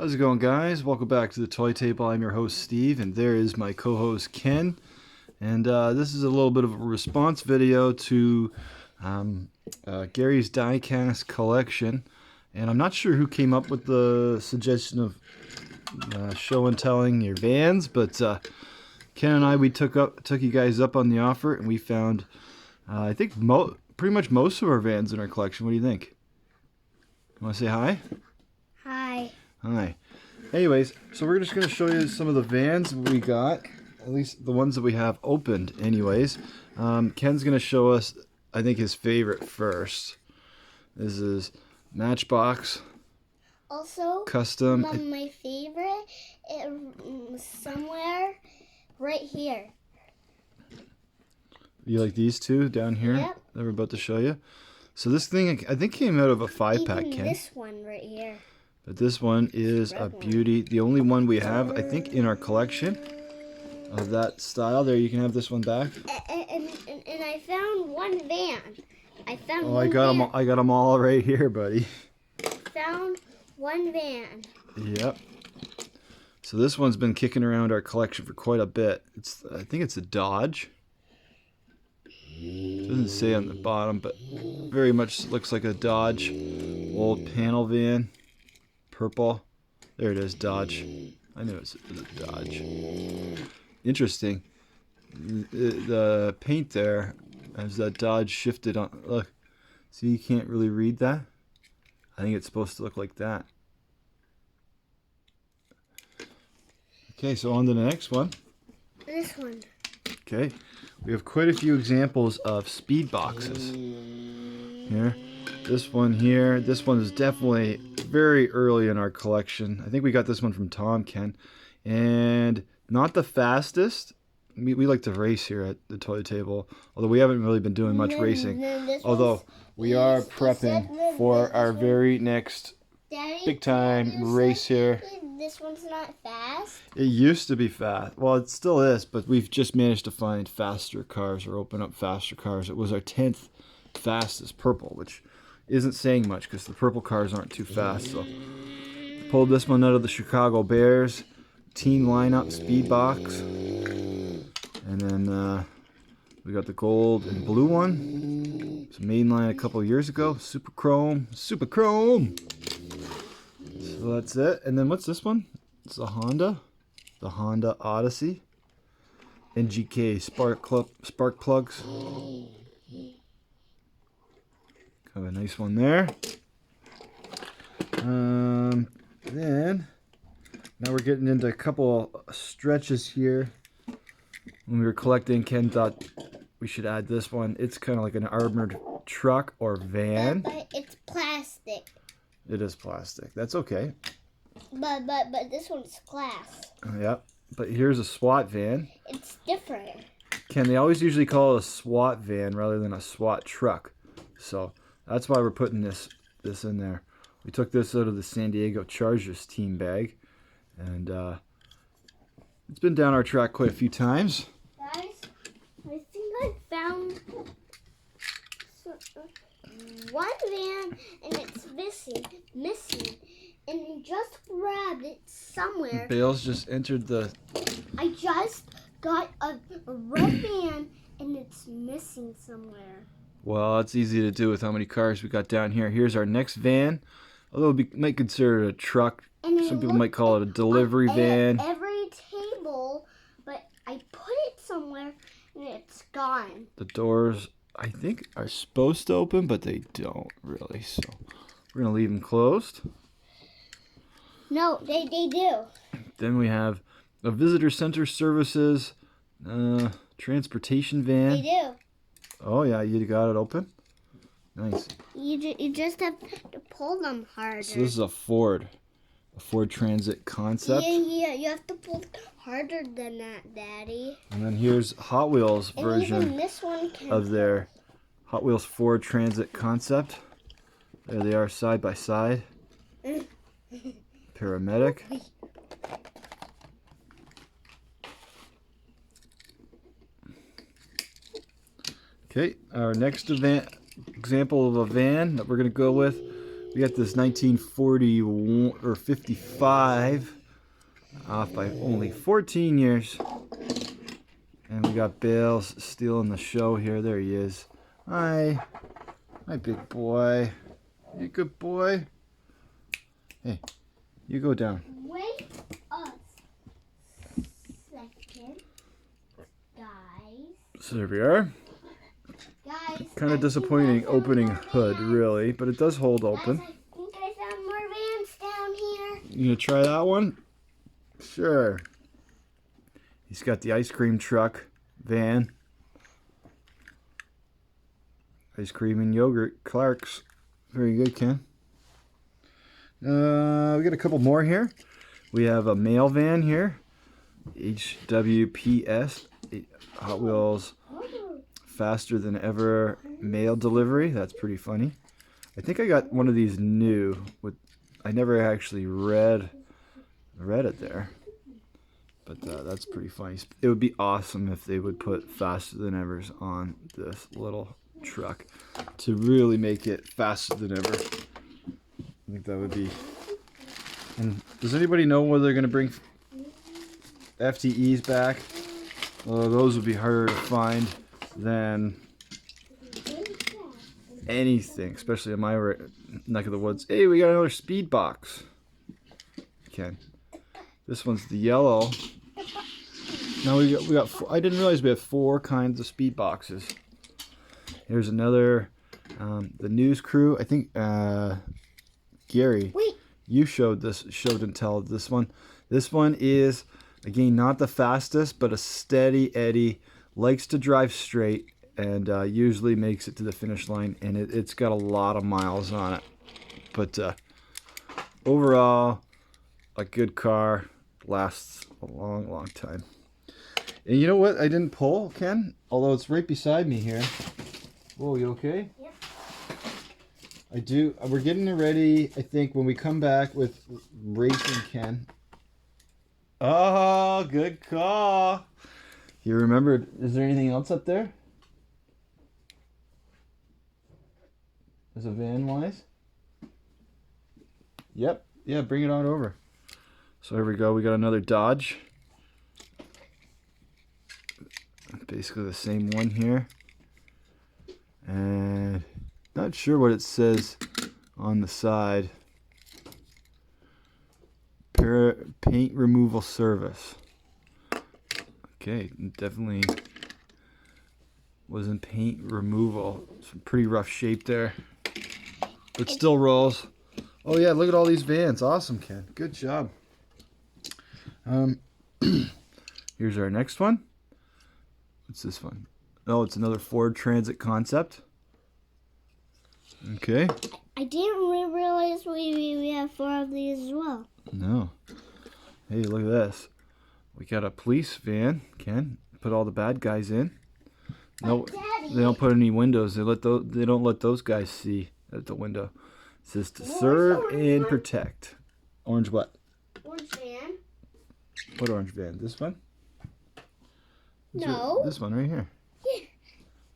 How's it going, guys? Welcome back to the Toy Table. I'm your host, Steve, and there is my co-host, Ken. And this is a little bit of a response video to Gary's Diecast collection. And I'm not sure who came up with the suggestion of show and telling your vans, but Ken and I, we took you guys up on the offer, and we found, I think, pretty much most of our vans in our collection. What do you think? You want to say hi? Hi. Hi. Anyways, so we're just going to show you some of the vans we got, at least the ones that we have opened anyways. Ken's going to show us, I think, his favorite first. This is Matchbox. Also, Custom. my favorite is somewhere right here. You like these two down here? Yep. That we're about to show you? So this thing, I think, came out of a 5-pack, Even Ken. this one right here. But this one is a beauty. The only one we have, I think, in our collection of that style. There, you can have this one back. And I found one van. I found Oh, one I got them all right here, buddy. Found one van. Yep. So this one's been kicking around our collection for quite a bit. I think it's a Dodge. Doesn't say on the bottom, but very much looks like a Dodge. Old panel van. Purple. There it is, Dodge. I knew it was a Dodge. Interesting. The paint there, as that Dodge shifted on. Look, see, you can't really read that. I think it's supposed to look like that. Okay, so on to the next one. This one. Okay, we have quite a few examples of speed boxes here. This one here, this one is definitely very early in our collection. I think we got this one from Tom, Ken. And not the fastest. We like to race here at the Toy Table, although we haven't really been doing much racing. Although we are prepping for our very next big time race here. This one's not fast. It used to be fast. Well, it still is, but we've just managed to find faster cars or open up faster cars. It was our 10th fastest purple, which isn't saying much because the purple cars aren't too fast. So pulled this one out of the Chicago Bears team lineup speed box, and then we got the gold and blue one. It's mainline a couple years ago. Super Chrome. So that's it. And then what's this one? It's a Honda, the Honda Odyssey, NGK spark plugs. Have a nice one there. Then now we're getting into a couple stretches here. When we were collecting, Ken thought we should add this one. It's kind of like an armored truck or van. But it's plastic. It is plastic. That's okay. But this one's glass. Yep. But here's a SWAT van. It's different. Ken, they always usually call it a SWAT van rather than a SWAT truck. So that's why we're putting this in there. We took this out of the San Diego Chargers team bag, and it's been down our track quite a few times. Guys, I think I found one van, and it's missing, and we just grabbed it somewhere. Bales just entered the... I just got a red van, and it's missing somewhere. Well, it's easy to do with how many cars we got down here. Here's our next van. Although we might consider it a truck. Some people might call it a delivery van. Every table, but I put it somewhere, and it's gone. The doors, I think, are supposed to open, but they don't really. So we're going to leave them closed. No, they do. Then we have a visitor center services transportation van. They do. Oh, yeah, you got it open? Nice. You just have to pull them harder. So this is a Ford Transit Concept. Yeah, you have to pull harder than that, Daddy. And then here's Hot Wheels And version even this one can of their Hot Wheels Ford Transit Concept. There they are side by side. Paramedic. Okay, our next example of a van that we're going to go with We got this 1941 or 55, off by only 14 years. And we got Bales stealing the show here. There he is. Hi. Hi, big boy. You good boy? Hey, you go down. Wait a second, guys. So there we are. Guys, Kind of disappointing opening hood, really, but it does hold open. Guys, I think I found more vans down here. You gonna try that one? Sure. He's got the ice cream truck van. Ice cream and yogurt, Clark's. Very good, Ken. We got a couple more here. We have a mail van here. HWPS, Hot Wheels faster than ever mail delivery. That's pretty funny. I think I got one of these new. I never actually read it there. But that's pretty funny. It would be awesome if they would put faster than ever's on this little truck to really make it faster than ever. I think that would be. And does anybody know whether they're going to bring FTEs back? Well, those would be harder to find than anything, especially in my neck of the woods. Hey, we got another speed box. Okay, this one's the yellow. Now we got four, I didn't realize we have 4 kinds of speed boxes. Here's another, the news crew. I think Gary, Wait. you showed and tell this one. This one is, again, not the fastest, but a steady Eddie. Likes to drive straight and usually makes it to the finish line. And it's got a lot of miles on it. But overall, a good car. Lasts a long, long time. And you know what I didn't pull, Ken? Although it's right beside me here. Whoa, you okay? Yep. I do. We're getting it ready, I think, when we come back with racing, Ken. Oh, good call. You remembered. Is there anything else up there? Is a van wise? Yep. Yeah, bring it on over. So here we go. We got another Dodge. Basically the same one here. And not sure what it says on the side. Paint removal service. Okay, definitely was in paint removal. Some pretty rough shape there, but still rolls. Oh yeah, look at all these vans. Awesome, Ken. Good job. Here's our next one. What's this one? Oh, it's another Ford Transit concept. Okay. I didn't realize we have 4 of these as well. No. Hey, look at this. We got a police van, Ken. Put all the bad guys in. No, they don't put any windows. They don't let those guys see at the window. It says to serve and protect. Orange what? Orange van. What orange van? This one? No. This one right here. Yeah.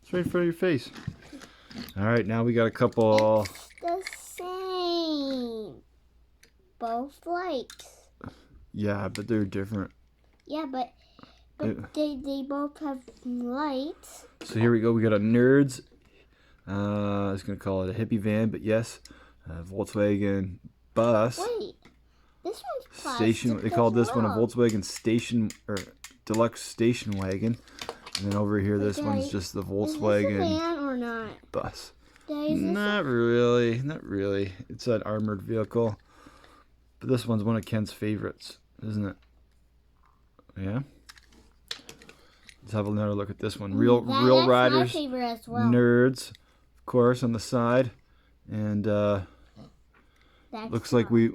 It's right in front of your face. All right, now we got a couple. It's the same. Both lights. Yeah, but they're different. Yeah, but they both have lights. So here we go. We got a Nerds. I was gonna call it a hippie van, but yes, Volkswagen bus. Wait, this one's plastic. Station. They called this one a Volkswagen station or deluxe station wagon. And then over here, this one's just the Volkswagen Is this a van or not? bus. Daddy, Not really. Not really. It's an armored vehicle. But this one's one of Ken's favorites, isn't it? Yeah. Let's have another look at this one. Real that's Riders, my favorite as well. Nerds, of course, on the side, and looks like we've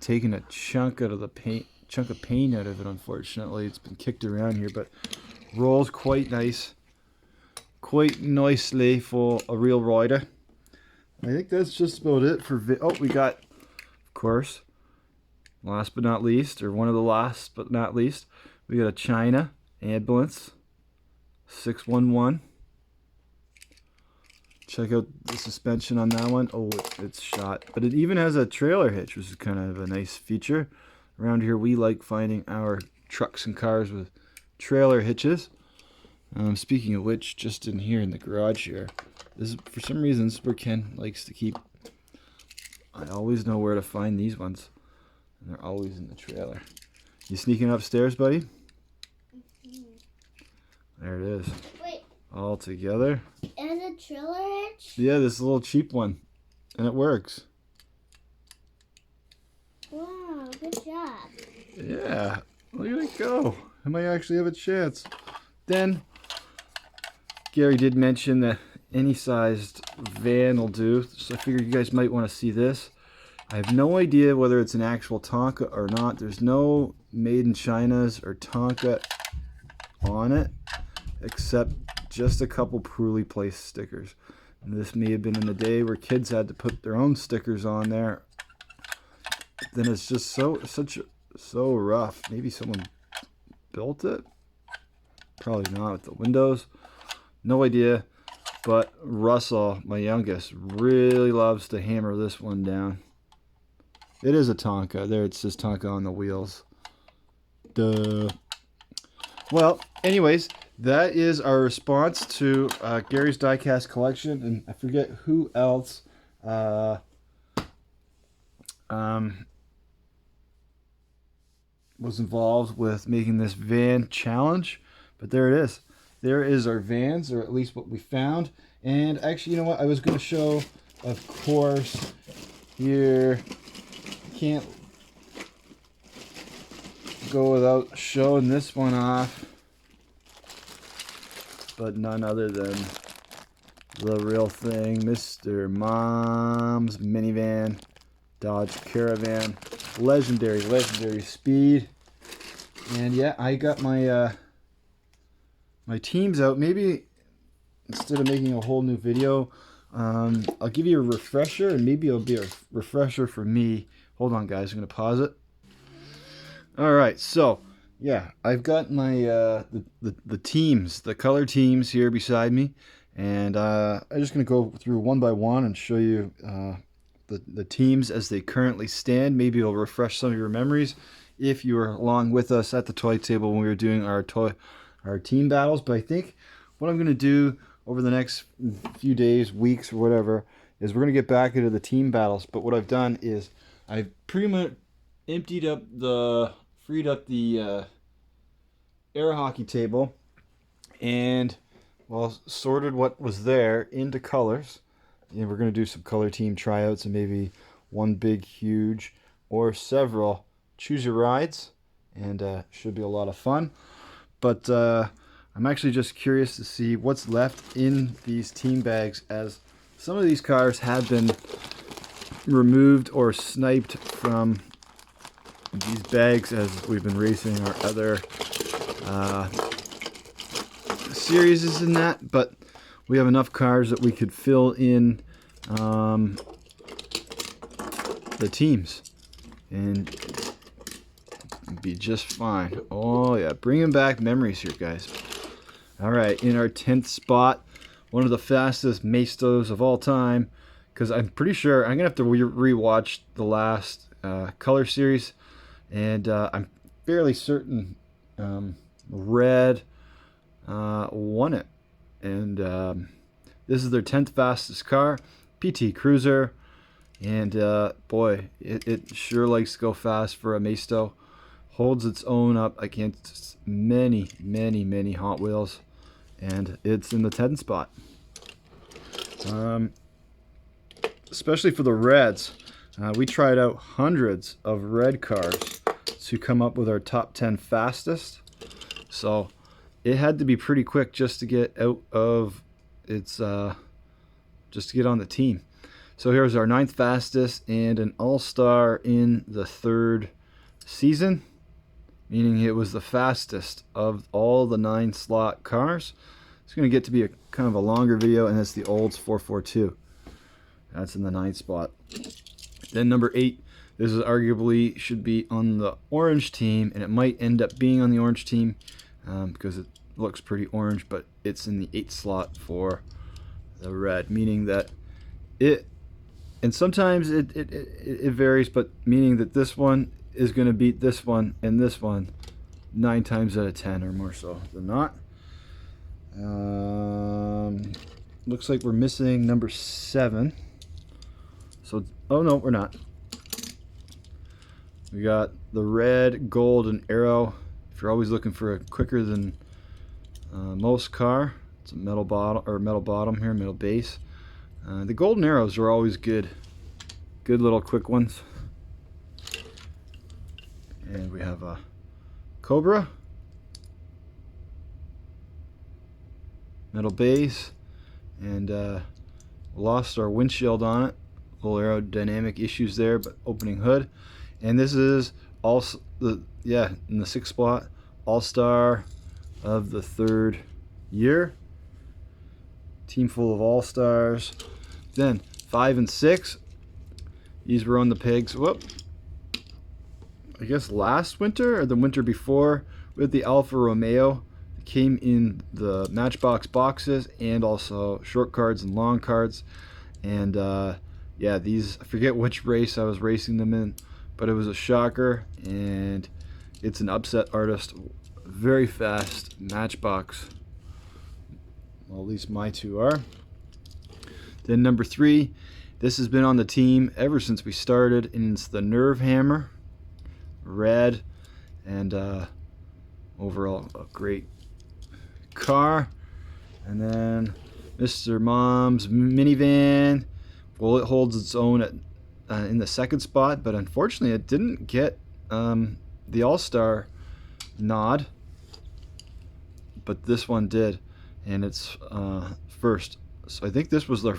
taken a chunk out of the paint. Chunk of paint out of it. Unfortunately, it's been kicked around here, but rolls quite quite nicely for a real rider. I think that's just about it for we got, of course, last but not least, or one of the last but not least, we got a China ambulance 611. Check out the suspension on that one. Oh, it's shot. But it even has a trailer hitch, which is kind of a nice feature. Around here, we like finding our trucks and cars with trailer hitches. Speaking of which, just in here in the garage here, this is, for some reason, this is where Ken likes to keep. I always know where to find these ones, and they're always in the trailer. You sneaking upstairs, buddy? There it is. Wait. All together. And a trailer hitch? Yeah, this little cheap one, and it works. Wow, good job. Yeah, look at it go. I might actually have a chance. Then, Gary did mention that any sized van will do, so I figured you guys might want to see this. I have no idea whether it's an actual Tonka or not. There's no Made in China's or Tonka on it, except just a couple poorly placed stickers. And this may have been in the day where kids had to put their own stickers on there. Then it's just so rough. Maybe someone built it. Probably not with the windows. No idea. But Russell, my youngest, really loves to hammer this one down. It is a Tonka. There it says Tonka on the wheels. Duh. Well, anyways, that is our response to Gary's Diecast collection. And I forget who else was involved with making this van challenge. But there it is. There is our vans, or at least what we found. And actually, you know what? I was going to show, of course, here. Can't go without showing this one off. But none other than the real thing, Mr. Mom's minivan, Dodge Caravan. Legendary speed. And yeah, I got my my teams out. Maybe instead of making a whole new video, I'll give you a refresher, and maybe it'll be a refresher for me. Hold on, guys. I'm gonna pause it. All right, so yeah, I've got my the teams, the color teams here beside me, and I'm just gonna go through one by one and show you the teams as they currently stand. Maybe it'll refresh some of your memories if you were along with us at the toy table when we were doing our team battles. But I think what I'm gonna do over the next few days, weeks, or whatever, is we're gonna get back into the team battles. But what I've done is I've pretty much freed up the air hockey table, and well, sorted what was there into colors. And we're going to do some color team tryouts, and maybe one big, huge, or several choose your rides, and should be a lot of fun. But I'm actually just curious to see what's left in these team bags, as some of these cars have been removed or sniped from these bags as we've been racing our other series in that, but we have enough cars that we could fill in the teams and be just fine. Oh yeah, bringing back memories here, guys. All right, in our 10th spot, one of the fastest Maestos of all time, because I'm pretty sure I'm gonna have to rewatch the last color series, and I'm fairly certain Red won it. And this is their 10th fastest car, PT Cruiser, and boy, it sure likes to go fast for a Maisto. Holds its own up against many Hot Wheels, and it's in the 10th spot. Especially for the Reds, we tried out hundreds of red cars to come up with our top 10 fastest. So it had to be pretty quick just to get out of its, just to get on the team. So here's our 9th fastest, and an all-star in the 3rd season, meaning it was the fastest of all the 9 slot cars. It's going to get to be a kind of a longer video, and that's the Olds 442. That's in the 9th spot. Then number 8, this is arguably should be on the orange team, and it might end up being on the orange team because it looks pretty orange, but it's in the 8th slot for the red, meaning that it, and sometimes it varies, but meaning that this one is going to beat this one and this one 9 times out of 10 or more so than not. Looks like we're missing number 7. So, oh no, we're not. We got the red, gold, and arrow. If you're always looking for a quicker than most car, it's a metal bottom here, metal base. The golden arrows are always good little quick ones. And we have a Cobra, metal base, and lost our windshield on it. Little aerodynamic issues there, but opening hood. And this is also in the 6th spot, All-Star of the 3rd year. Team full of all-stars. Then 5 and 6, these were on the pegs. Whoop. I guess last winter or the winter before, with the Alfa Romeo. It came in the Matchbox boxes and also short cards and long cards. And yeah, these, I forget which race I was racing them in, but it was a shocker, and it's an upset artist. Very fast Matchbox. Well, at least my 2 are. Then number 3, this has been on the team ever since we started, and it's the Nerve Hammer, red, and overall a great car. And then Mr. Mom's minivan. Well, it holds its own at in the 2nd spot, but unfortunately it didn't get the All-Star nod, but this one did, and it's first. So I think this was I'm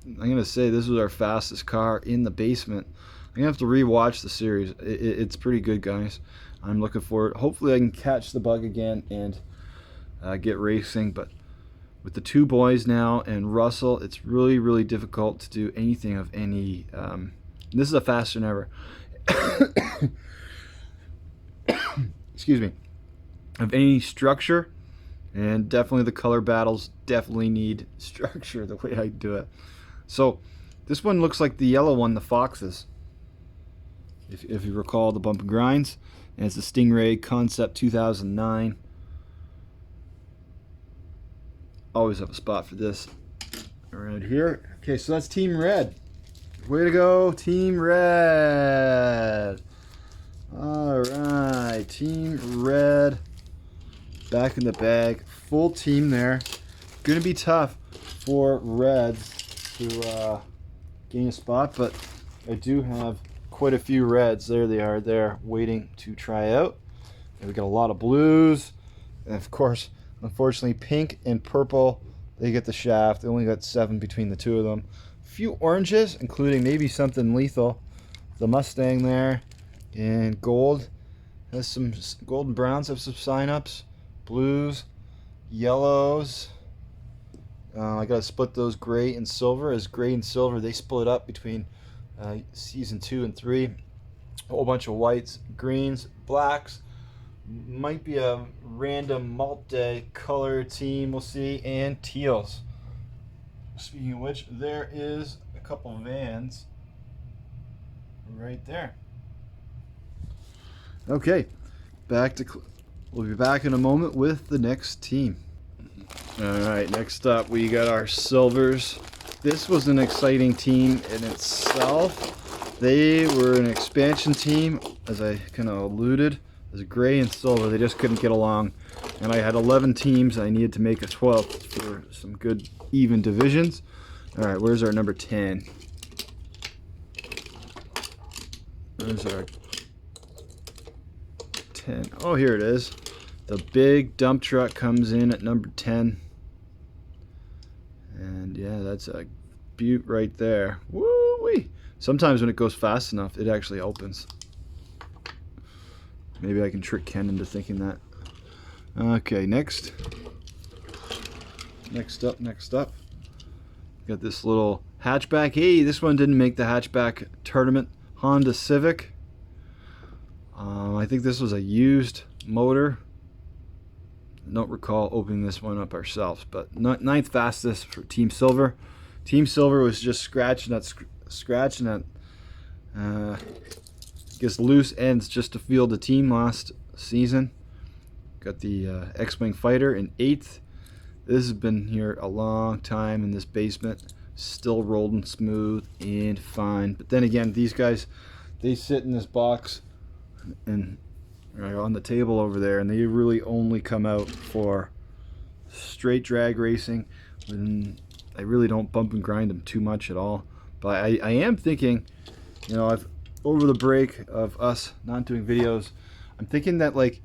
gonna say this was our fastest car in the basement. I'm gonna have to rewatch the series. It's pretty good, guys. I'm looking forward. Hopefully I can catch the bug again and get racing, but with the 2 boys now and Russell, it's really difficult to do anything of any this is a faster than ever. Excuse me. Of any structure, and definitely the color battles definitely need structure the way I do it. So this one looks like the yellow one, the Foxes, if you recall the bump and grinds, and it's a Stingray Concept 2009. Always have a spot for this around here. Okay, so that's Team Red. Way to go, Team Red. Alright, Team Red back in the bag. Full team there. Gonna be tough for Reds to gain a spot, but I do have quite a few Reds. There they are there waiting to try out. And we got a lot of blues, and of course, unfortunately, pink and purple, they get the shaft. They only got 7 between the 2 of them. A few oranges, including maybe something lethal. The Mustang there. And gold has some gold and browns have some sign-ups. Blues, yellows. I gotta split those gray and silver. As gray and silver, they split up between season 2 and 3. A whole bunch of whites, greens, blacks. Might be a random multi-color team, we'll see, and teals. Speaking of which, there is a couple vans right there. Okay, we'll be back in a moment with the next team. Alright, next up we got our silvers. This was an exciting team in itself. They were an expansion team, as I kind of alluded. As gray and silver, they just couldn't get along, and I had 11 teams. I needed to make a 12th for some good even divisions. All right, where's our number 10? Where's our 10? Oh, here it is. The big dump truck comes in at number 10, and yeah, that's a beaut right there. Woo-wee! Sometimes when it goes fast enough, it actually opens. Maybe I can trick Ken into thinking that. Okay, next up. Got this little hatchback. Hey, this one didn't make the hatchback tournament. Honda Civic. I think this was a used motor. don't recall opening this one up ourselves, but ninth fastest for Team Silver. Team Silver was just scratching at I guess loose ends just to field the team last season. Got the X-Wing Fighter in 8th. This has been here a long time in this basement. Still rolling smooth and fine. But then again, these guys, they sit in this box and on the table over there, and they really only come out for straight drag racing. And I really don't bump and grind them too much at all. But I am thinking, you know, over the break of us not doing videos, I'm thinking that like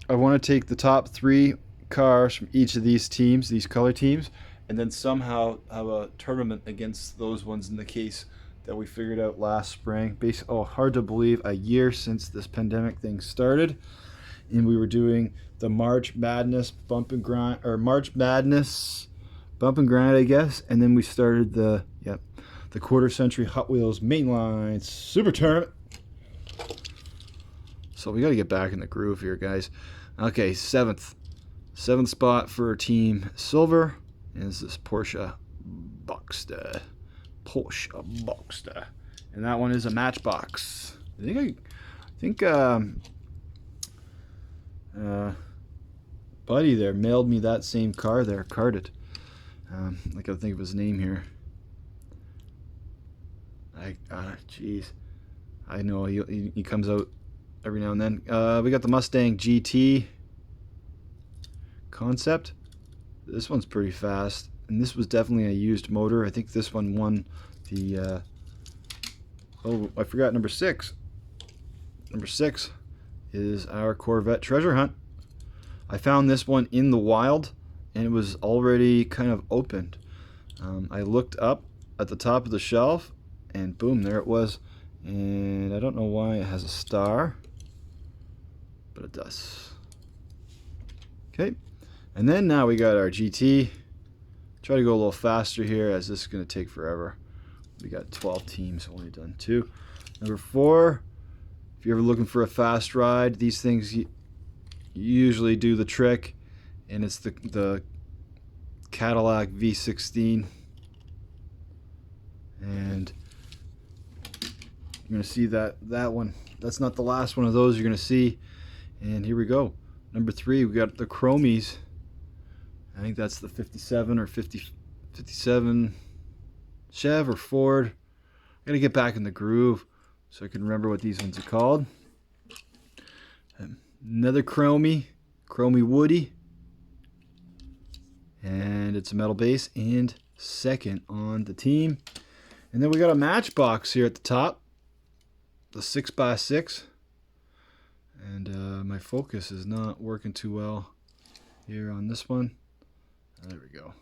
I want to take the top 3 cars from each of these teams, these color teams, and then somehow have a tournament against those ones in the case that we figured out last spring. Hard to believe, a year since this pandemic thing started, and we were doing the March Madness bump and grind, I guess, and then we started the quarter century Hot Wheels Mainline Super Tournament. So we got to get back in the groove here, guys. Okay, seventh spot for Team Silver is this Porsche Boxster. And that one is a Matchbox. I think Buddy there mailed me that same car there, carded. I gotta think of his name here. Jeez. I know he comes out every now and then. We got the Mustang GT concept. This one's pretty fast, and this was definitely a used motor. I think this one won the I forgot number 6. Number 6 is our Corvette Treasure Hunt. I found this one in the wild, and it was already kind of opened. I looked up at the top of the shelf, and boom, there it was. And I don't know why it has a star, but it does. Okay, and then now we got our GT. Try to go a little faster here, as this is going to take forever. We got 12 teams, only done 2. Number 4, if you're ever looking for a fast ride, these things usually do the trick, and it's the Cadillac V16. And you're going to see that one. That's not the last one of those you're going to see. And here we go. Number 3, we got the Chromies. I think that's the 57 or 57 Chev or Ford. I gotta get back in the groove so I can remember what these ones are called. Another Chromie Woody. And it's a metal base and second on the team. And then we got a Matchbox here at the top. The 6x6. And my focus is not working too well here on this one. There we go.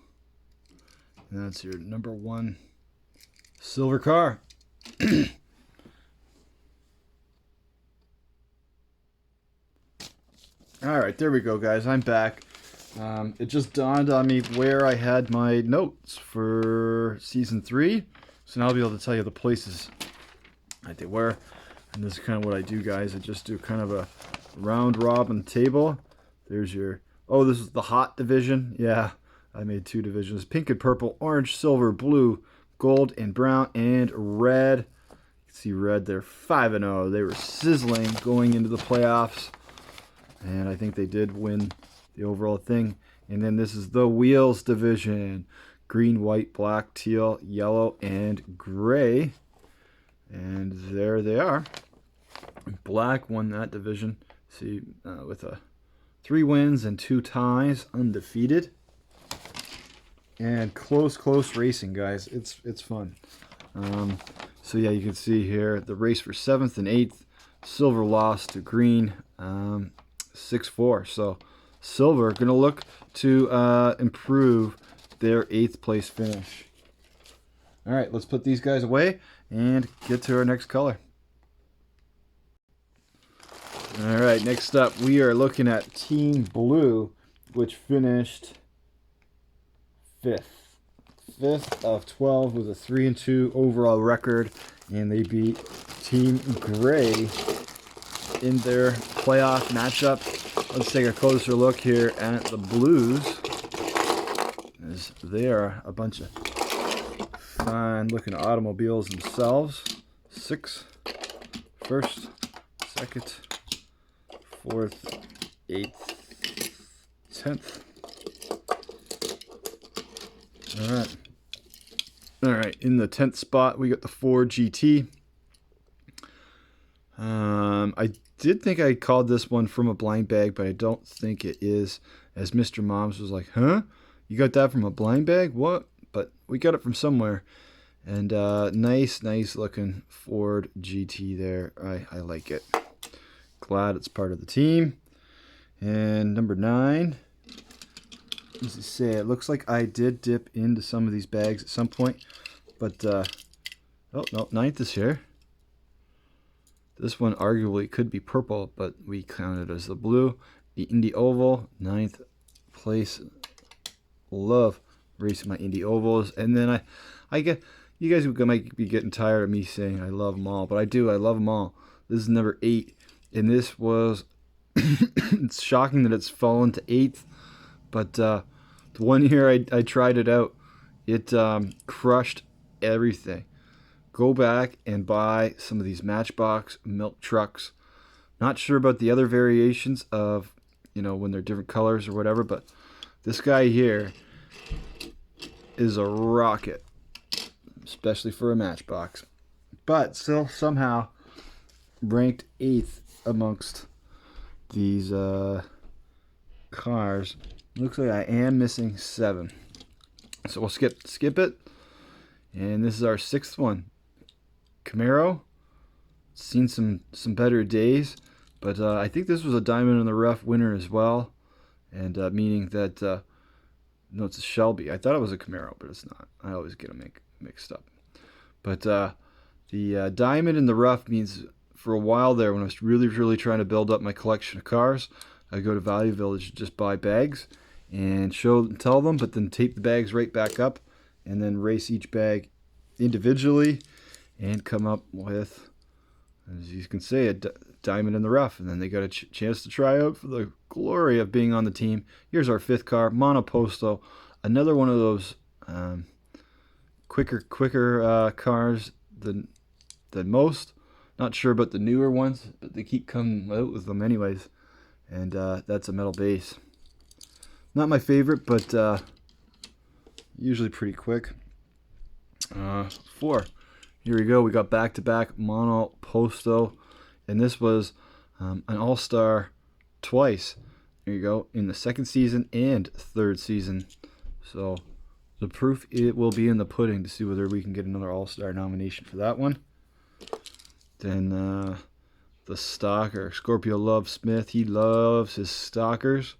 And that's your number 1 silver car. Alright, there we go, guys. I'm back. It just dawned on me where I had my notes for Season 3. So now I'll be able to tell you the places that they were. And this is kind of what I do, guys. I just do kind of a round-robin table. There's your... Oh, this is the hot division. Yeah. I made 2 divisions: pink and purple, orange, silver, blue, gold, and brown, and red. You can see red there, 5-0. They were sizzling going into the playoffs, and I think they did win the overall thing. And then this is the wheels division: green, white, black, teal, yellow, and gray. And there they are. Black won that division. See, with 3 wins and 2 ties, undefeated. And close racing, guys. It's fun. So yeah, you can see here the race for 7th and 8th. Silver lost to green 6-4. So silver gonna look to improve their 8th place finish. All right, let's put these guys away and get to our next color. All right, next up we are looking at Team Blue, which finished 5th of 12 with a 3-2 overall record, and they beat Team Gray in their playoff matchup. let's take a closer look here at the blues, as they are a bunch of fine looking automobiles themselves. 6, 1st, 2nd, 4th, 8th, 10th. All right, in the 10th spot we got the Ford GT. I did think I called this one from a blind bag, but I don't think it is, as Mr. Moms was like, huh? You got that from a blind bag? What? But we got it from somewhere. And nice looking Ford GT there. I like it. Glad it's part of the team. And number 9, as you say, it looks like I did dip into some of these bags at some point. But, oh no, 9th is here. This one arguably could be purple, but we count it as the blue. The Indy Oval, 9th place. Love racing my Indy Ovals. And then I get, you guys might be getting tired of me saying I love them all, but I do. I love them all. This is number 8, and this was, it's shocking that it's fallen to 8th, but the one year I tried it out, it crushed everything. Go back and buy some of these Matchbox milk trucks. Not sure about the other variations of, when they're different colors or whatever, but this guy here is a rocket, especially for a Matchbox. But still somehow ranked 8th amongst these cars. Looks like I am missing 7. So we'll skip it. And this is our 6th one. Camaro. Seen some better days, but I think this was a diamond in the rough winner as well, and meaning that no, it's a Shelby. I thought it was a Camaro, but it's not. I always get them mixed up. But the diamond in the rough means, for a while there, when I was really trying to build up my collection of cars, I go to Value Village to just buy bags and tell them, but then tape the bags right back up, and then race each bag individually and come up with, as you can see, a diamond in the rough. And then they got a chance to try out for the glory of being on the team. Here's our 5th car, Monoposto. Another one of those quicker cars than most. Not sure about the newer ones, but they keep coming out with them anyways. And that's a metal base. Not my favorite, but usually pretty quick. 4. Here we go. We got back-to-back Monoposto, and this was an all-star twice. There you go, in the 2nd season and 3rd season. So the proof, it will be in the pudding to see whether we can get another all-star nomination for that one. Then the stalker, Scorpio Love Smith. He loves his stalkers,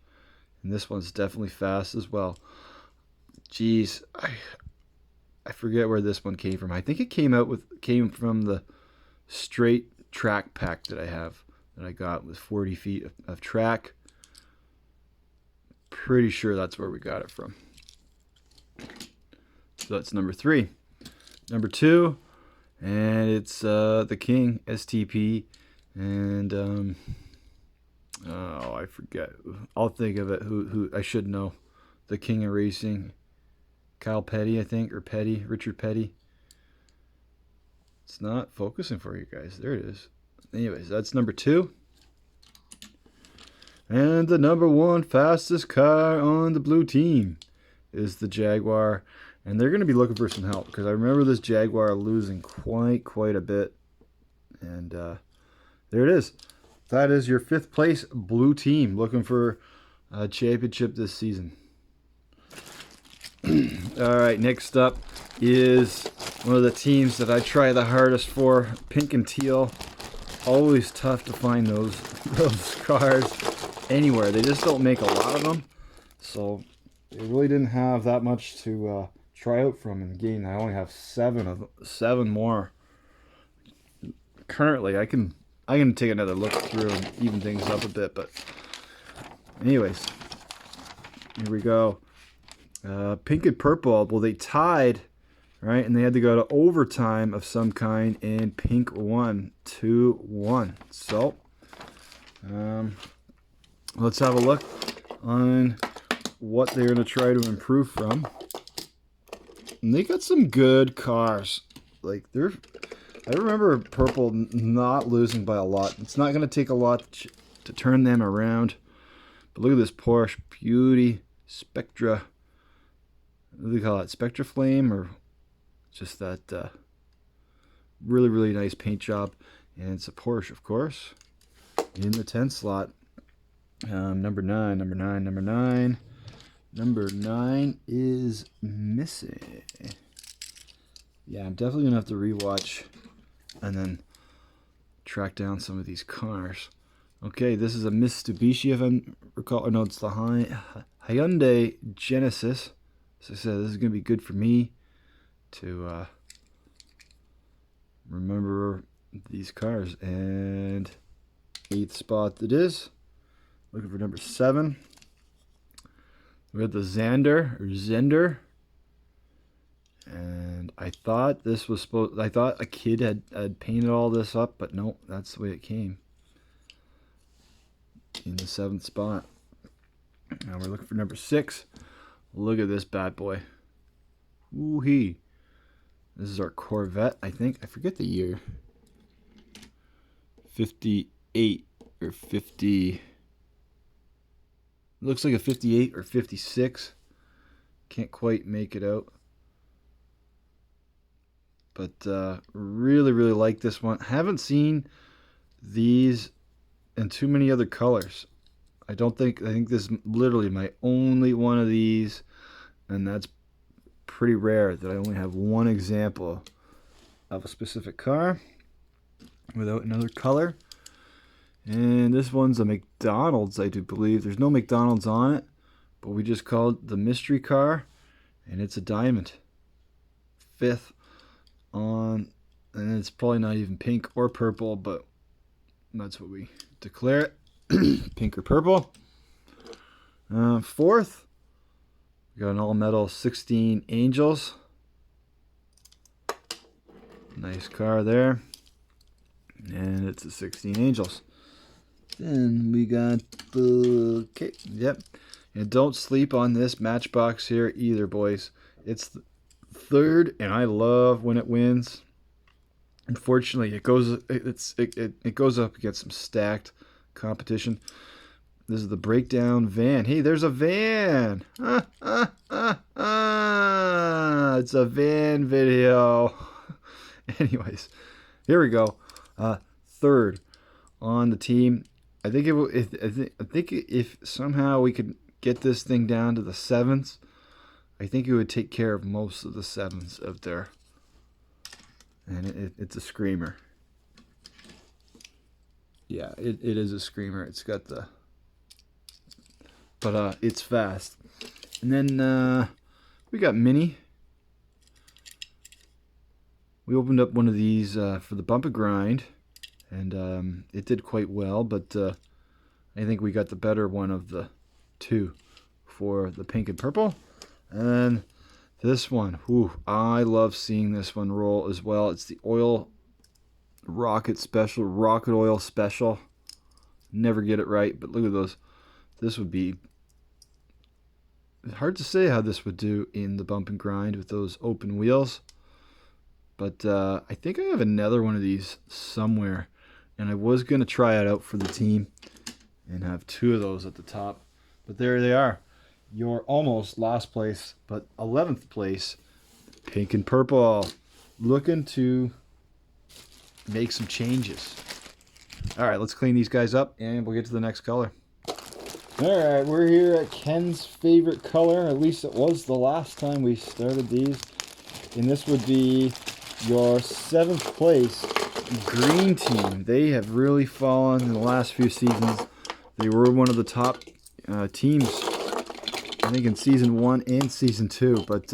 and this one's definitely fast as well. Jeez, I forget where this one came from. I think it came from the straight track pack that I got with 40 feet of track. Pretty sure that's where we got it from. So that's number 3. Number 2, and it's the King STP, and I forget. I'll think of it. Who I should know. The King of Racing. Kyle Petty, I think, or Petty, Richard Petty. It's not focusing for you guys. There it is. Anyways, that's number 2. And the number 1 fastest car on the blue team is the Jaguar. And they're going to be looking for some help, because I remember this Jaguar losing quite a bit. And there it is. That is your 5th place blue team looking for a championship this season. All right, next up is one of the teams that I try the hardest for, Pink and Teal. Always tough to find those cars anywhere. They just don't make a lot of them, so they really didn't have that much to try out from in the game. I only have 7 more currently. I can take another look through and even things up a bit, but anyways, here we go. Pink and purple, well, they tied, right? And they had to go to overtime of some kind, and Pink won 2-1. So, let's have a look on what they're going to try to improve from. And they got some good cars. Like, I remember Purple not losing by a lot. It's not going to take a lot to turn them around. But look at this Porsche Beauty Spectra. What do they call it? Spectra Flame, or just that really, really nice paint job. And it's a Porsche, of course, in the 10 slot. Number 9. Number 9 is missing. Yeah, I'm definitely going to have to rewatch and then track down some of these cars. Okay, this is a Mitsubishi, if I recall. Or no, it's the Hyundai Genesis. As I said, this is going to be good for me to remember these cars. And 8th spot it is. Looking for number 7. We have the Zender. And I thought this was I thought a kid had painted all this up, but no, that's the way it came. In the 7th spot. Now we're looking for number 6. Look at this bad boy. Woo-hee. This is our Corvette, I think. I forget the year. 58 or 50. Looks like a 58 or 56. Can't quite make it out. But really, really like this one. Haven't seen these in too many other colors. I think this is literally my only one of these, and that's pretty rare that I only have one example of a specific car without another color. And this one's a McDonald's, I do believe. There's no McDonald's on it, but we just called the mystery car, and it's a diamond. 5th on, and it's probably not even pink or purple, but that's what we declare it. Pink or purple. 4th, we got an all-metal 16 Angels. Nice car there. And it's a 16 Angels. Then we got the... Okay, yep. And don't sleep on this Matchbox here either, boys. It's the 3rd, and I love when it wins. Unfortunately, it goes up against some stacked competition. This is the breakdown van. Hey, there's a van. It's a van video. Anyways, here we go. 3rd on the team. I think if somehow we could get this thing down to the 7s, I think it would take care of most of the 7s out there. And it's a screamer. Yeah, it is a screamer. It's got the... But it's fast. And then we got Mini. We opened up one of these for the Bump and Grind. And it did quite well. But I think we got the better one of the 2 for the pink and purple. And this one, I love seeing this one roll as well. It's the oil rocket oil special. Never get it right, but look at those. This would be hard to say how this would do in the Bump and Grind with those open wheels. But I think I have another one of these somewhere, and I was going to try it out for the team and have 2 of those at the top. But there they are. You're almost last place, but 11th place, pink and purple. Looking to make some changes. All right, let's clean these guys up, and we'll get to the next color. All right, we're here at Ken's favorite color. At least it was the last time we started these. And this would be your 7th place green team. They have really fallen in the last few seasons. They were one of the top teams, I think, in season 1 and season 2, but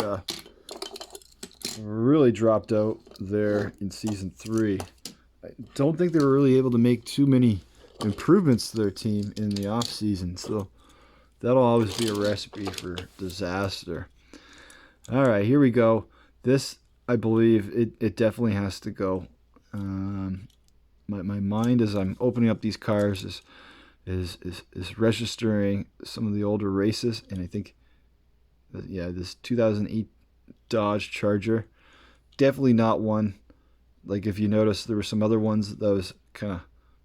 really dropped out there in season 3. I don't think they were really able to make too many improvements to their team in the off season, so that'll always be a recipe for disaster. All right, here we go. This, I believe, it definitely has to go. My mind as I'm opening up these cars is is registering some of the older races, and I think, yeah, this 2008 Dodge Charger, definitely not one. Like if you notice, there were some other ones that was kind of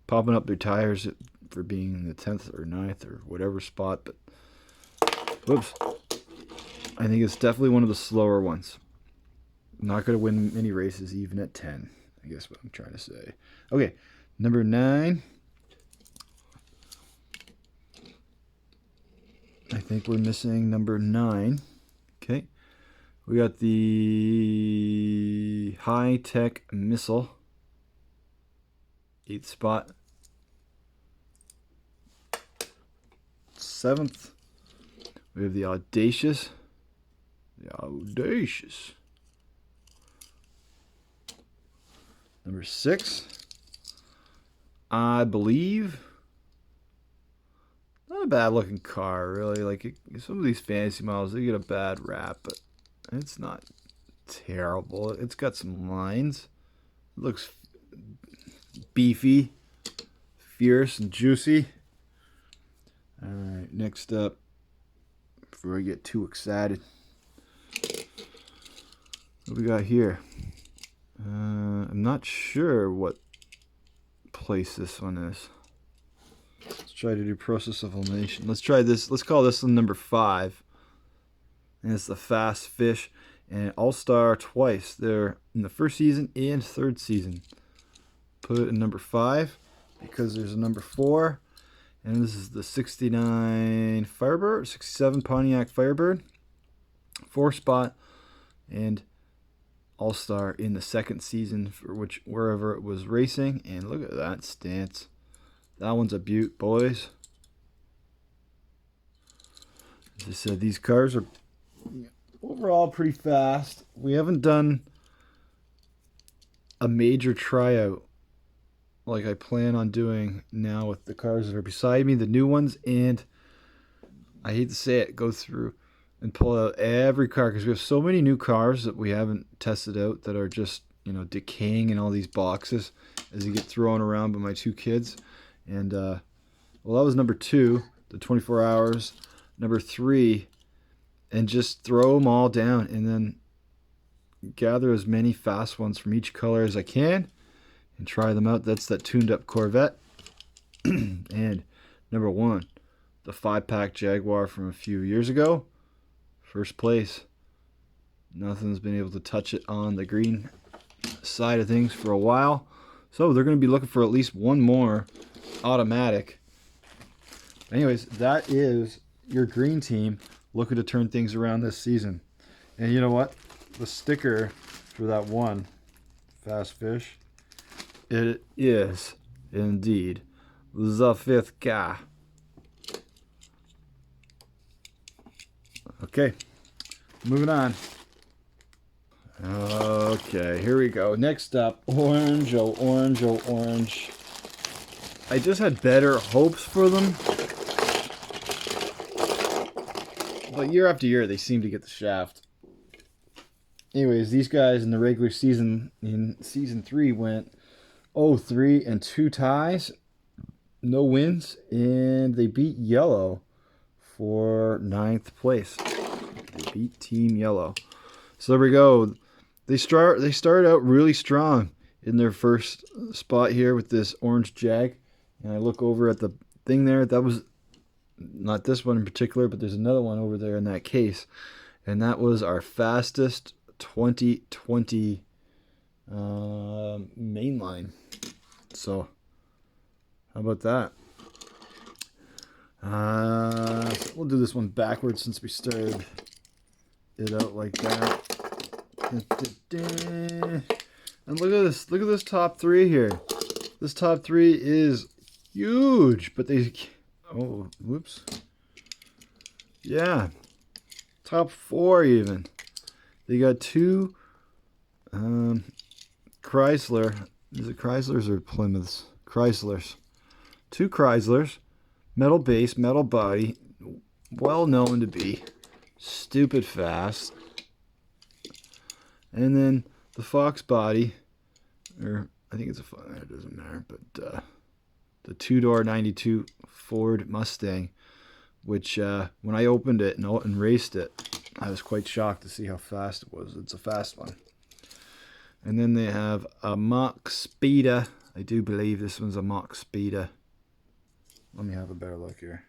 popping up their tires for being in the 10th or 9th or whatever spot, but whoops, I think it's definitely one of the slower ones. Not going to win many races even at 10, I guess what I'm trying to say. Okay, number 9. I think we're missing number 9. Okay, we got the high-tech missile, 8th spot. 7th, we have the audacious. Number 6, I believe. Not a bad looking car, really. Like some of these fantasy models, they get a bad rap, but it's not terrible. It's got some lines. It looks beefy, fierce, and juicy. All right, next up, before I get too excited, what we got here? I'm not sure what place this one is. Let's try to do process of elimination. Let's try this. Let's call this one number 5. And it's the Fast Fish and All-Star twice. They're in the first season and third season. Put it in number 5 because there's a number 4. And this is the 69 Firebird, 67 Pontiac Firebird. 4 spot and All-Star in the second season for wherever it was racing. And look at that stance. That one's a beaut, boys. As I said, these cars are overall pretty fast. We haven't done a major tryout like I plan on doing now with the cars that are beside me, the new ones, and I hate to say it, go through and pull out every car because we have so many new cars that we haven't tested out that are just, decaying in all these boxes as they get thrown around by my 2 kids. And well, that was number 2, the 24 hours. Number 3, and just throw them all down and then gather as many fast ones from each color as I can and try them out. That's that tuned up Corvette. And number 1, the 5-pack Jaguar from a few years ago. First place. Nothing's been able to touch it on the green side of things for a while. So they're going to be looking for at least one more automatic. Anyways, that is your green team looking to turn things around this season. And you know what? The sticker for that one Fast Fish, it is indeed the 5th guy. Okay, moving on. Okay, here we go. Next up, orange, oh orange, oh orange. I just had better hopes for them, but year after year they seem to get the shaft. Anyways, these guys in the regular season, in season 3, went 0-3 and 2 ties, no wins, and they beat yellow for 9th place. They beat Team Yellow. So there we go. They start out really strong in their first spot here with this orange Jag. And I look over at the thing there. That was not this one in particular, but there's another one over there in that case. And that was our fastest 2020 mainline. So how about that? We'll do this one backwards since we started it out like that. And look at this top 3 here. This top 3 is huge, but whoops. Yeah, top 4 even. They got 2 Chrysler. Is it Chryslers or Plymouths? Chryslers. 2 Chryslers. Metal base, metal body, well known to be stupid fast. And then the Fox body, or I think it's it doesn't matter, but the 2-door 92 Ford Mustang, which when I opened it and raced it, I was quite shocked to see how fast it was. It's a fast one. And then they have a Mach Speeder. I do believe this one's a Mach Speeder. Let me have a better look here.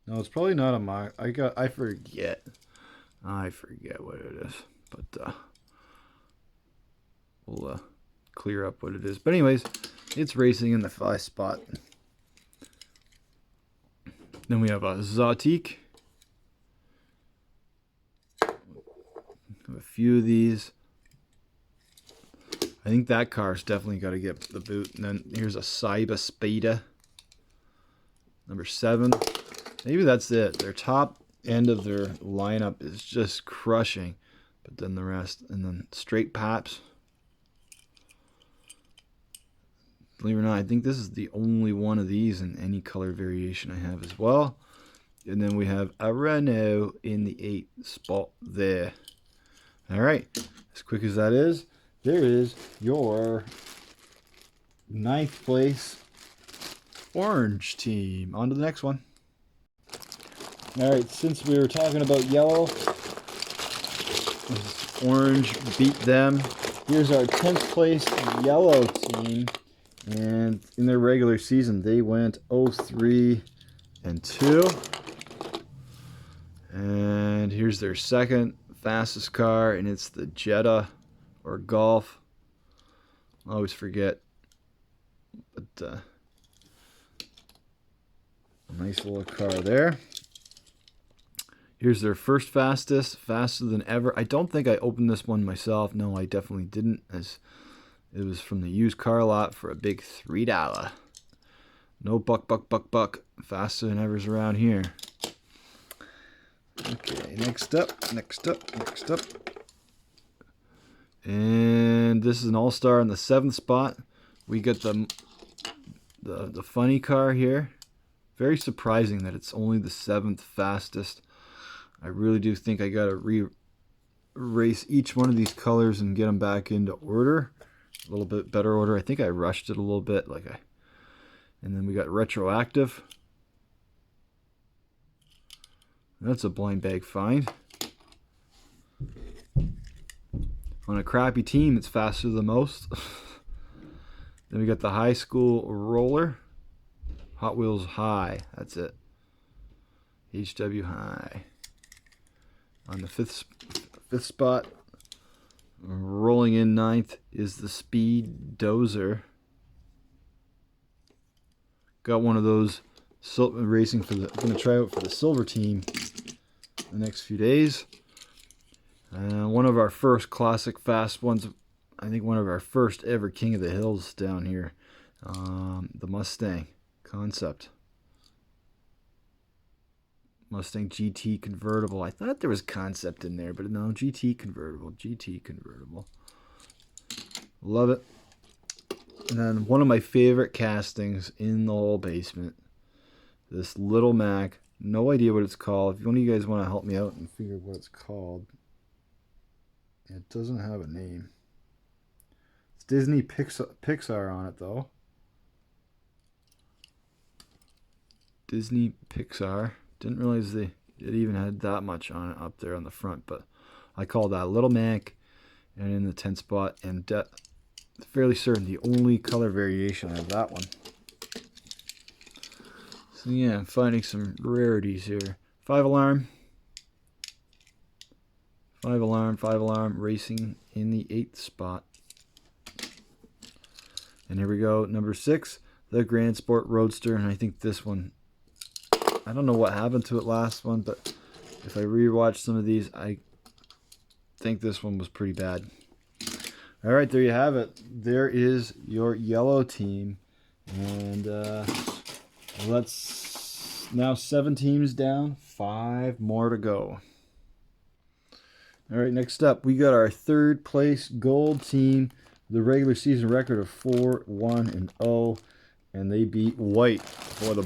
No, it's probably not a Mach. I forget. I forget what it is. But we'll clear up what it is. But anyways, it's racing in the 5 spot. Then we have a Zotique. A few of these. I think that car's definitely got to get the boot. And then here's a Saiba Speeder. Number 7. Maybe that's it. Their top end of their lineup is just crushing. But then the rest. And then straight paps. Believe it or not, I think this is the only one of these in any color variation I have as well. And then we have a Renault in the 8th spot there. All right, as quick as that is, there is your 9th place orange team. On to the next one. All right, since we were talking about yellow, orange beat them. Here's our 10th place yellow team. And in their regular season, they went 0-3-2. And here's their second fastest car, and it's the Jetta or Golf. I always forget. But a nice little car there. Here's their first fastest, faster than ever. I don't think I opened this one myself. No, I definitely didn't, as it was from the used car lot for a big $3. No buck. Faster than ever's around here. Okay, next up. And this is an all-star in the 7th spot. We got the funny car here. Very surprising that it's only the 7th fastest. I really do think I gotta re-race each one of these colors and get them back into order. A little bit better order. I think I rushed it a little bit. And then we got retroactive. That's a blind bag find. On a crappy team, it's faster than most. Then we got the high school roller. Hot Wheels High. That's it. HW High. On the 5th spot, rolling in 9th, is the Speed Dozer. Got one of those racing for going to try out for the silver team the next few days. One of our first classic fast ones. I think one of our first ever King of the Hills down here. The Mustang concept. Mustang GT convertible. I thought there was concept in there, but no, GT convertible. Love it. And then one of my favorite castings in the whole basement. This Little Mac. No idea what it's called. If one of you guys want to help me out and figure what it's called. It doesn't have a name. It's Disney Pixar on it, though. Disney Pixar. Didn't realize it even had that much on it up there on the front, but I call that Little Mac. And in the 10th spot, and fairly certain the only color variation of that one. So yeah, I'm finding some rarities here. 5 alarm, racing in the 8th spot. And here we go, number 6, the Grand Sport Roadster. And I think this one, I don't know what happened to it last one, but if I rewatch some of these, I think this one was pretty bad. All right, there you have it. There is your yellow team. And let's now 7 teams down, 5 more to go. All right, next up, we got our 3rd place gold team, the regular season record of 4-1-0, and they beat white for the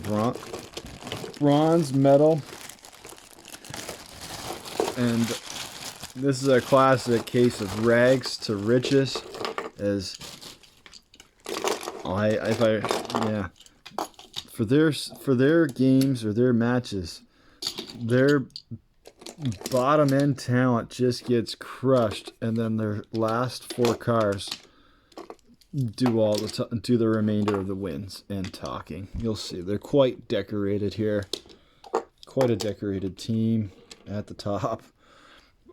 bronze medal. And this is a classic case of rags to riches, as Yeah, for their games or their matches, their bottom end talent just gets crushed, and then their last 4 cars do the remainder of the wins and talking. You'll see they're quite decorated here. Quite a decorated team at the top.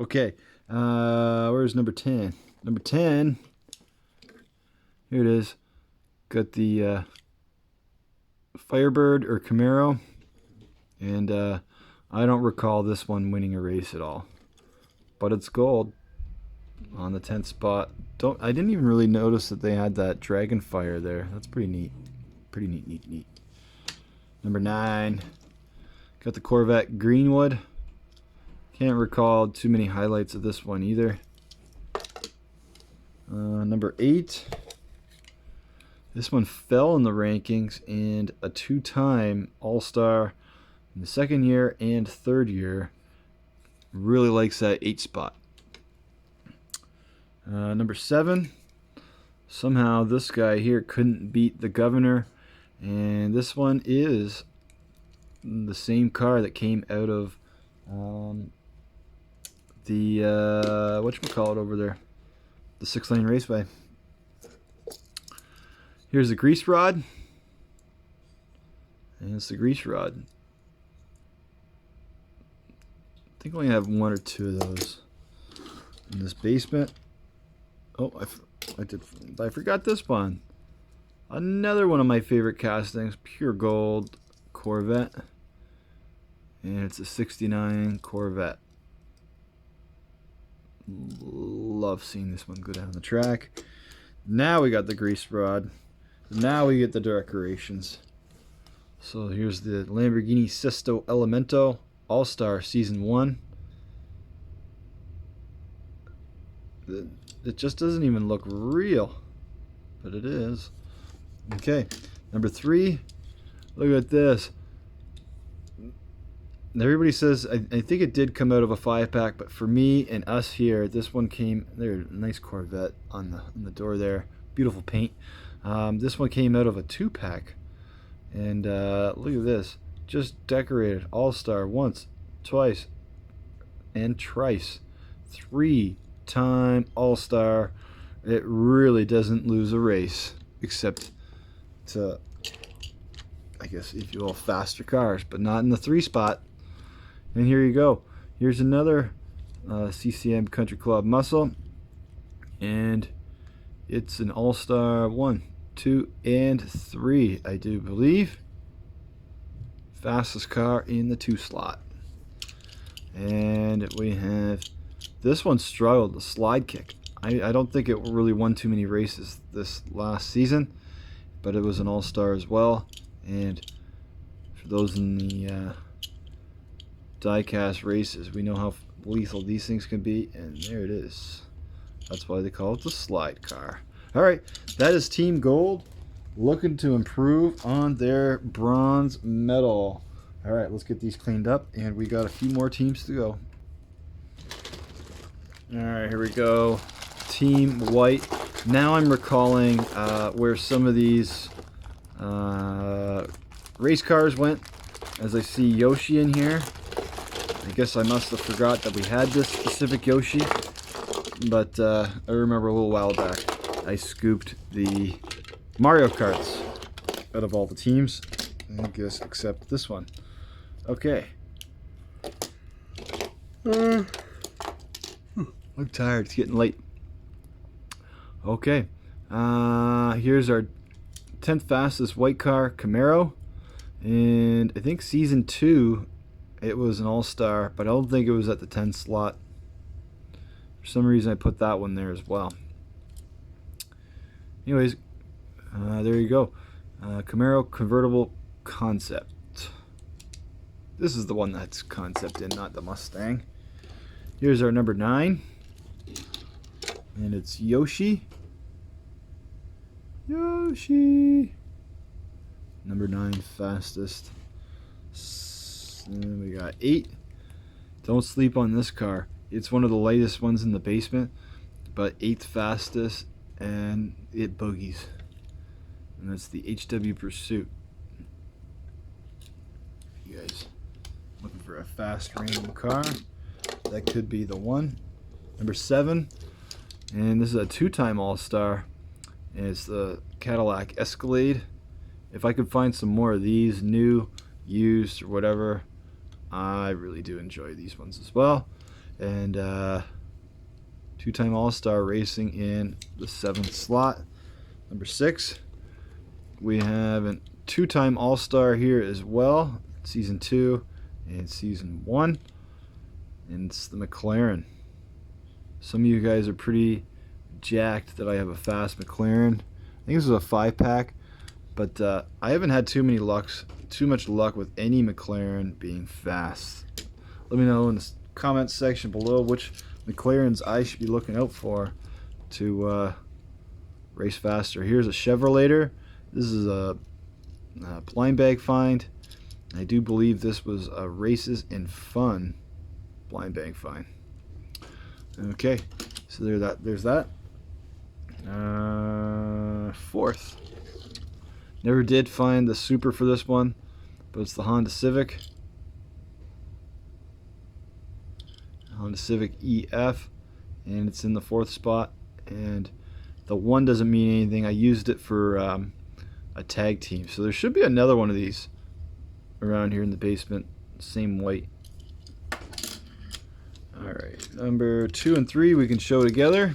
Okay, where's number 10? Number 10. Here it is. Got the Firebird or Camaro, and I don't recall this one winning a race at all, but it's gold on the 10th spot. I didn't even really notice that they had that dragon fire there. That's pretty neat. Pretty neat. Number 9. Got the Corvette Greenwood. Can't recall too many highlights of this one either. Number 8. This one fell in the rankings, and a 2-time All-Star in the 2nd year and 3rd year. Really likes that 8 spot. Number 7. Somehow this guy here couldn't beat the Governor, and this one is the same car that came out of the whatchamacallit over there, the 6-lane raceway. Here's the grease rod, and it's the grease rod. I think I only have 1 or 2 of those in this basement. Oh, I forgot this one. Another one of my favorite castings, pure gold Corvette, and it's a 69 Corvette. Love seeing this one go down the track. Now we got the grease rod. Now we get the decorations. So here's the Lamborghini Sesto Elemento All-Star Season 1. It just doesn't even look real, but it is. Okay, number 3. Look at this. Everybody says, I think it did come out of a 5-pack, but for me and us here, this one came, there, nice Corvette on the door there. Beautiful paint. This one came out of a 2-pack. And look at this. Just decorated. All-Star once, twice, and thrice. 3-time All-Star. It really doesn't lose a race, except to, I guess, if you will, faster cars, but not in the 3 spot. And here you go. Here's another CCM Country Club Muscle, and it's an All-Star 1, 2, and 3, I do believe. Fastest car in the 2 slot. And we have, this one struggled, the slide kick. I don't think it really won too many races this last season, but it was an All-Star as well. And for those in the Diecast races, we know how lethal these things can be, and there it is. That's why they call it the slide car. Alright, that is Team Gold, looking to improve on their bronze medal. Alright, let's get these cleaned up, and we got a few more teams to go. Alright, here we go. Team White. Now I'm recalling where some of these race cars went, as I see Yoshi in here. I guess I must have forgot that we had this specific Yoshi, but I remember a little while back I scooped the Mario Karts out of all the teams, I guess except this one. Okay. I'm tired, it's getting late. Okay, here's our 10th fastest white car, Camaro, and I think Season 2 it was an All-Star, but I don't think it was at the 10 slot. For some reason I put that one there as well. Anyways, there you go. Camaro convertible concept. This is the one that's concept in, not the Mustang. Here's our number 9. And it's Yoshi. Yoshi. Number 9 fastest. And we got 8. Don't sleep on this car. It's one of the lightest ones in the basement, but 8th fastest, and it boogies. and that's the HW Pursuit. You guys looking for a fast random car? That could be the one. Number 7, and this is a 2-time All-Star, and it's the Cadillac Escalade. If I could find some more of these, new, used, or whatever, I really do enjoy these ones as well. And 2-time All-Star racing in the 7th slot. Number 6, we have a 2-time All-Star here as well, Season 2 and Season 1, and it's the McLaren. Some of you guys are pretty jacked that I have a fast McLaren. I think this is a 5-pack, but I haven't had too much luck with any McLaren being fast. Let me know in the comments section below which McLarens I should be looking out for to race faster. Here's a Chevrolet. This is a blind bag find. I do believe this was a Races and Fun blind bag find. Okay, so there's that. 4th. Never did find the Super for this one, but it's the Honda Civic. Honda Civic EF, and it's in the 4th spot. And the 1 doesn't mean anything. I used it for a tag team, so there should be another one of these around here in the basement, same white. Alright, number 2 and 3 we can show together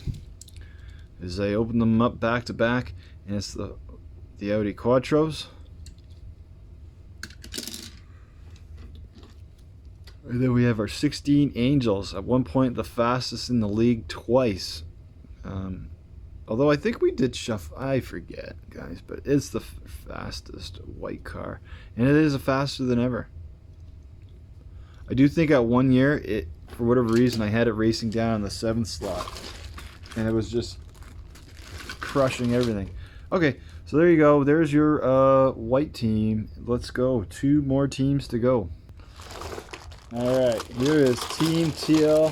as I open them up back to back, and it's the Audi Quattros. And then we have our 16 Angels, at one point the fastest in the league twice. Although I think we did shuffle, I forget, guys, but it's the fastest white car, and it is faster than ever. I do think at one year, for whatever reason, I had it racing down in the 7th slot, and it was just crushing everything. Okay, so there you go. There's your white team. Let's go. 2 more teams to go. All right, here is Team Teal,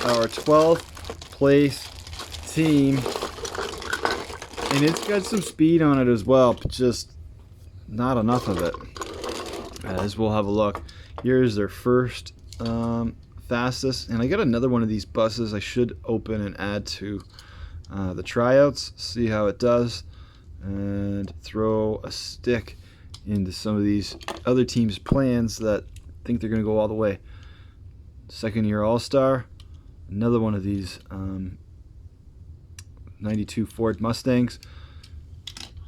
our 12th place team. And it's got some speed on it as well, but just not enough of it. As we'll have a look. Here's their first fastest. And I got another one of these buses I should open and add to the tryouts. See how it does. And throw a stick into some of these other teams' plans that think they're going to go all the way. 2nd year All-Star. Another one of these 92 Ford Mustangs.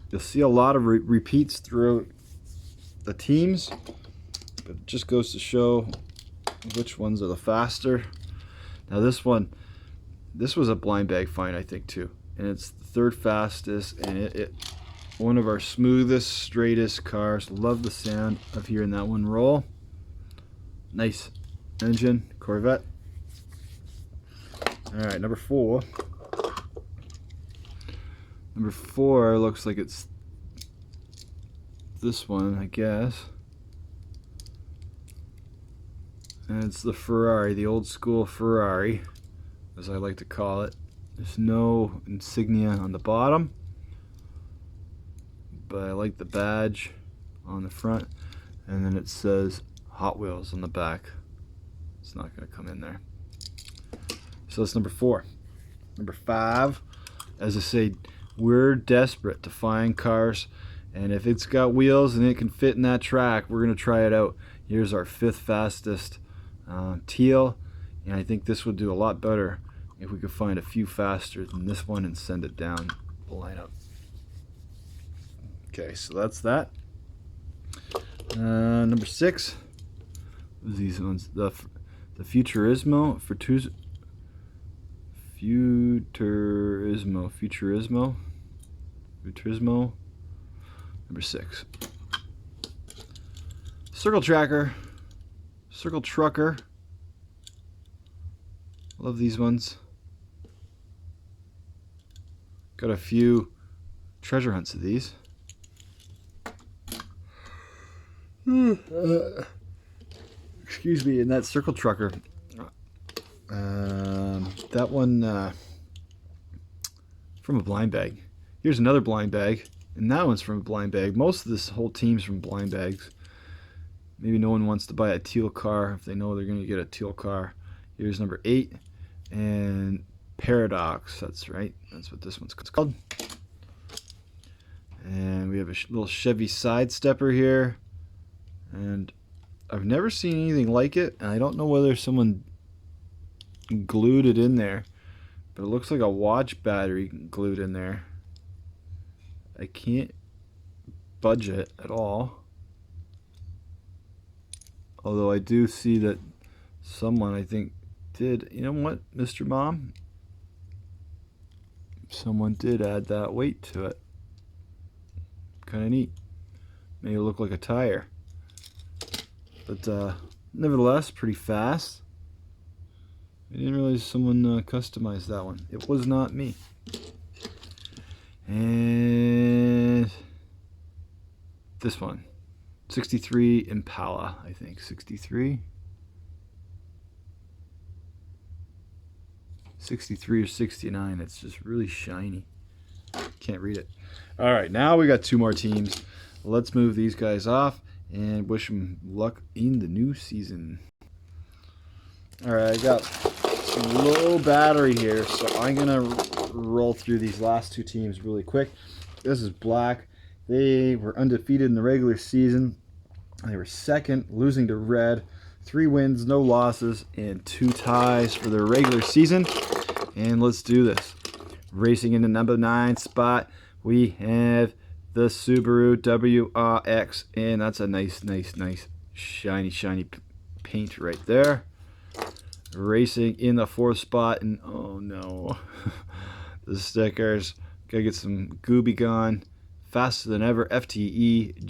You'll see a lot of repeats throughout the teams, but it just goes to show which ones are the faster. Now this one, this was a blind bag find, I think, too, and it's the 3rd fastest, and it one of our smoothest, straightest cars. Love the sound of hearing that one roll. Nice engine, Corvette. All right, number 4. Number 4 looks like it's this one, I guess. And it's the Ferrari, the old school Ferrari, as I like to call it. There's no insignia on the bottom, but I like the badge on the front, and then it says Hot Wheels on the back. It's not going to come in there. So that's number 4. Number 5, as I say, we're desperate to find cars, and if it's got wheels and it can fit in that track, we're going to try it out. Here's our 5th fastest Teal, and I think this would do a lot better if we could find a few faster than this one and send it down the lineup. Okay, so that's that. Number 6 was these ones, the Futurismo, Futurismo, number 6. Circle Tracker, Circle Trucker. Love these ones. Got a few treasure hunts of these. Excuse me, and that Circle Trucker. That one from a blind bag. Here's another blind bag. And that one's from a blind bag. Most of this whole team's from blind bags. Maybe no one wants to buy a Teal car if they know they're going to get a Teal car. Here's number 8. And Paradox. That's right. That's what this one's called. And we have a little Chevy Sidestepper here. And I've never seen anything like it. And I don't know whether someone glued it in there. But it looks like a watch battery glued in there. I can't budge it at all. Although I do see that someone, I think, did. You know what, Mr. Mom? Someone did add that weight to it. Kind of neat. Made it look like a tire. But nevertheless, pretty fast. I didn't realize someone customized that one. It was not me. And this one. 63 Impala, I think. 63. 63 or 69. It's just really shiny. Can't read it. All right, now we got 2 more teams. Let's move these guys off and wish them luck in the new season. All right, I got some low battery here, so I'm gonna roll through these last 2 teams really quick. This is Black. They were undefeated in the regular season. They were second, losing to Red. 3 wins, no losses, and 2 ties for their regular season. And let's do this. Racing in the number 9 spot, we have the Subaru WRX, and that's a nice, shiny paint right there. Racing in the 4th spot, and oh no, the stickers. Gotta get some Gooby gone. Faster than ever, FTE